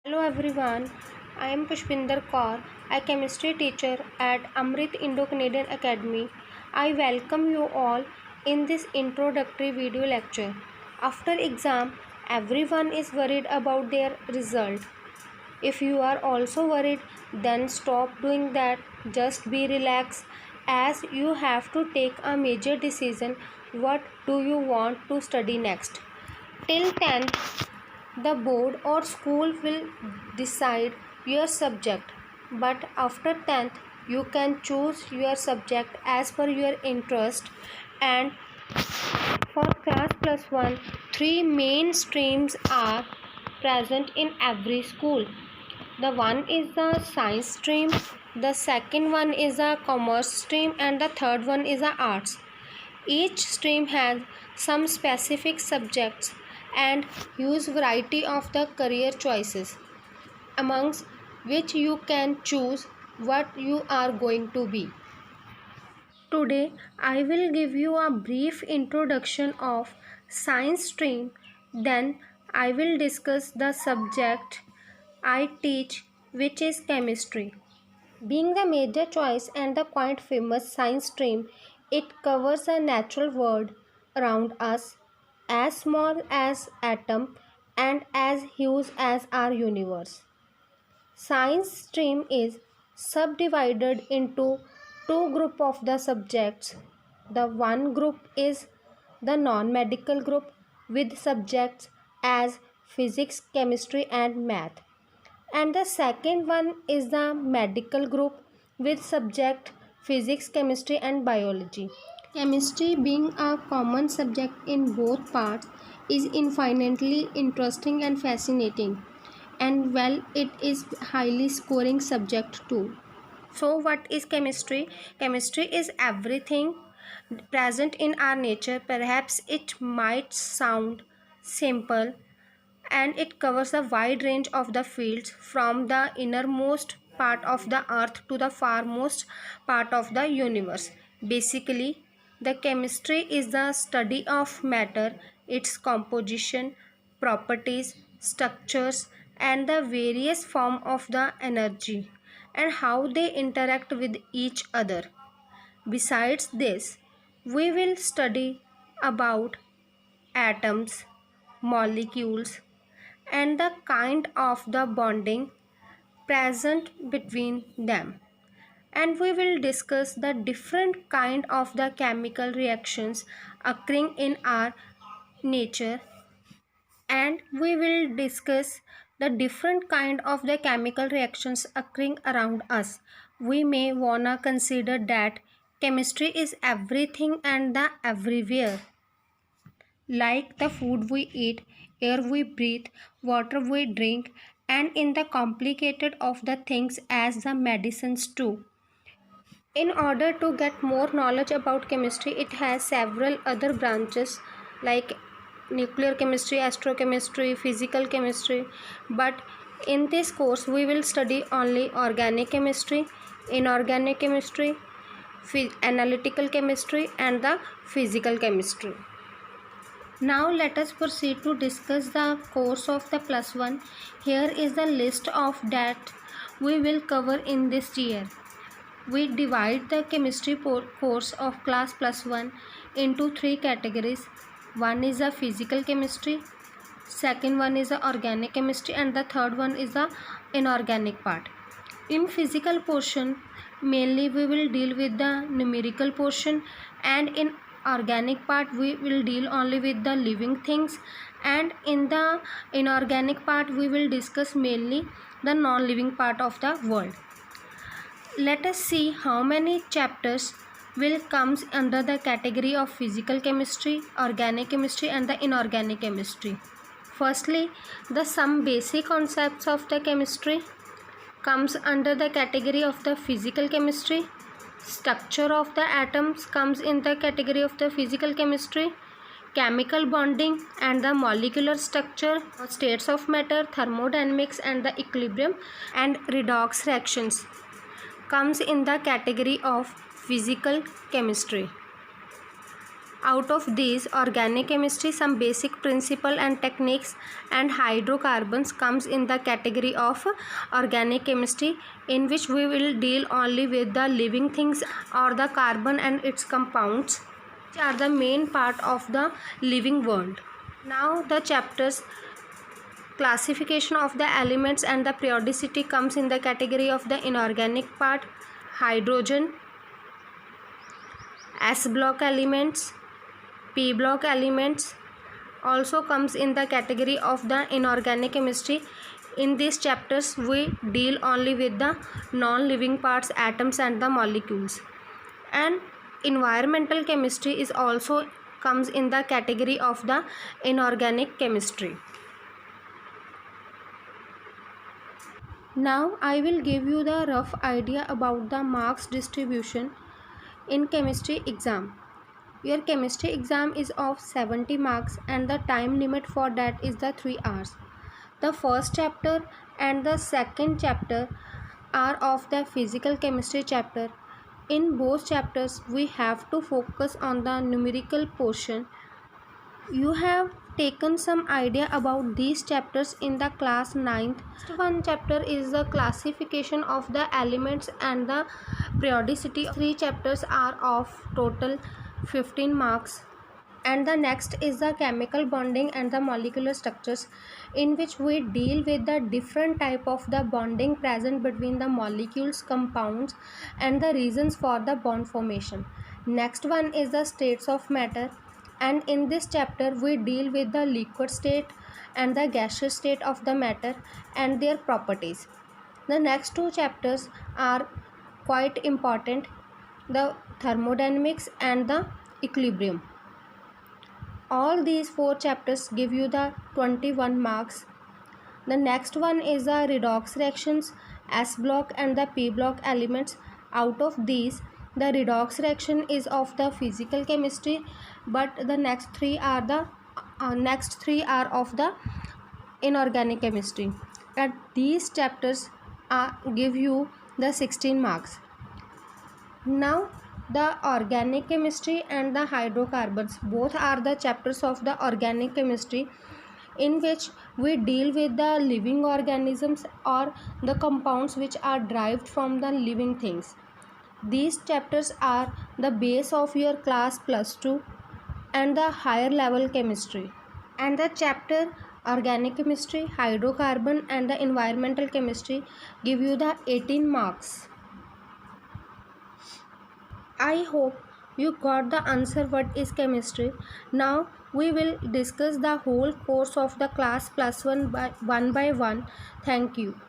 Hello everyone, I am Pushpinder Kaur, a chemistry teacher at Amrit Indo-Canadian Academy. I welcome you all in this introductory video lecture. After exam, everyone is worried about their result. If you are also worried, then stop doing that. Just be relaxed as you have to take a major decision. What do you want to study next? Till 10th, the board or school will decide your subject, but after 10th, you can choose your subject as per your interest. And for class plus 1, three main streams are present in every school. The one is the science stream, the second one is a commerce stream, and the third one is a arts. Each stream has some specific subjects and huge variety of the career choices, amongst which you can choose what you are going to be. Today, I will give you a brief introduction of science stream, then I will discuss the subject I teach, which is chemistry. Being the major choice and the quite famous science stream, it covers a natural world around us, as small as atom and as huge as our universe. Science stream is subdivided into two group of the subjects. The one group is the non-medical group with subjects as physics, chemistry and math, and the second one is the medical group with subject physics, chemistry and biology. Chemistry, being a common subject in both parts, is infinitely interesting and fascinating, and well, it is highly scoring subject too. So what is chemistry? Chemistry is everything present in our nature. Perhaps it might sound simple, and it covers a wide range of the fields from the innermost part of the earth to the farmost part of the universe. Basically, the chemistry is the study of matter, its composition, properties, structures, and the various form of the energy and how they interact with each other. Besides this, we will study about atoms, molecules, and the kind of the bonding present between them, and we will discuss the different kind of the chemical reactions occurring in our nature, and we will discuss the different kind of the chemical reactions occurring around us. We may wanna consider that chemistry is everything and the everywhere, like the food we eat, air we breathe, water we drink, and in the complicated of the things as the medicines too. In order to get more knowledge about chemistry, it has several other branches like nuclear chemistry, astrochemistry, physical chemistry, but in this course we will study only organic chemistry, inorganic chemistry, analytical chemistry, and the physical chemistry. Now let us proceed to discuss the course of the plus one. Here is the list of that we will cover in this year. We divide the chemistry course of class plus one into three categories. One is a physical chemistry, second one is a organic chemistry, and the third one is the inorganic part. In physical portion, mainly we will deal with the numerical portion, and in organic part we will deal only with the living things, and in the inorganic part we will discuss mainly the non-living part of the world. Let us see how many chapters will comes under the category of physical chemistry, organic chemistry and the inorganic chemistry. Firstly, the some basic concepts of the chemistry comes under the category of the physical chemistry. Structure of the atoms comes in the category of the physical chemistry. Chemical bonding and the molecular structure, states of matter, thermodynamics and the equilibrium, and redox reactions comes in the category of physical chemistry. Out of these, organic chemistry, some basic principle and techniques, and hydrocarbons comes in the category of organic chemistry, in which we will deal only with the living things or the carbon and its compounds, which are the main part of the living world. Now the chapters classification of the elements and the periodicity comes in the category of the inorganic part. Hydrogen, S block elements, P block elements also comes in the category of the inorganic chemistry. In these chapters we deal only with the non-living parts, atoms and the molecules. And environmental chemistry is also comes in the category of the inorganic chemistry. Now I will give you the rough idea about the marks distribution in chemistry exam. Your chemistry exam is of 70 marks and the time limit for that is the 3 hours. The first chapter and the second chapter are of the physical chemistry chapter. In both chapters we have to focus on the numerical portion. You have taken some idea about these chapters in the class 9th. One chapter is the classification of the elements and the periodicity. 3 chapters are of total 15 marks, and the next is the chemical bonding and the molecular structures, in which we deal with the different type of the bonding present between the molecules, compounds and the reasons for the bond formation. Next one is the states of matter, and in this chapter we deal with the liquid state and the gaseous state of the matter and their properties. The next 2 chapters are quite important, the thermodynamics and the equilibrium. All these 4 chapters give you the 21 marks. The next one is the redox reactions, S block and the P block elements. Out of these, the redox reaction is of the physical chemistry, but the next 3 are of the inorganic chemistry. And these chapters give you the 16 marks. Now the organic chemistry and the hydrocarbons both are the chapters of the organic chemistry, in which we deal with the living organisms or the compounds which are derived from the living things. These chapters are the base of your class +2 and the higher level chemistry. And the chapter organic chemistry, hydrocarbon and the environmental chemistry give you the 18 marks. I hope you got the answer what is chemistry. Now we will discuss the whole course of the class +1 one by one. Thank you.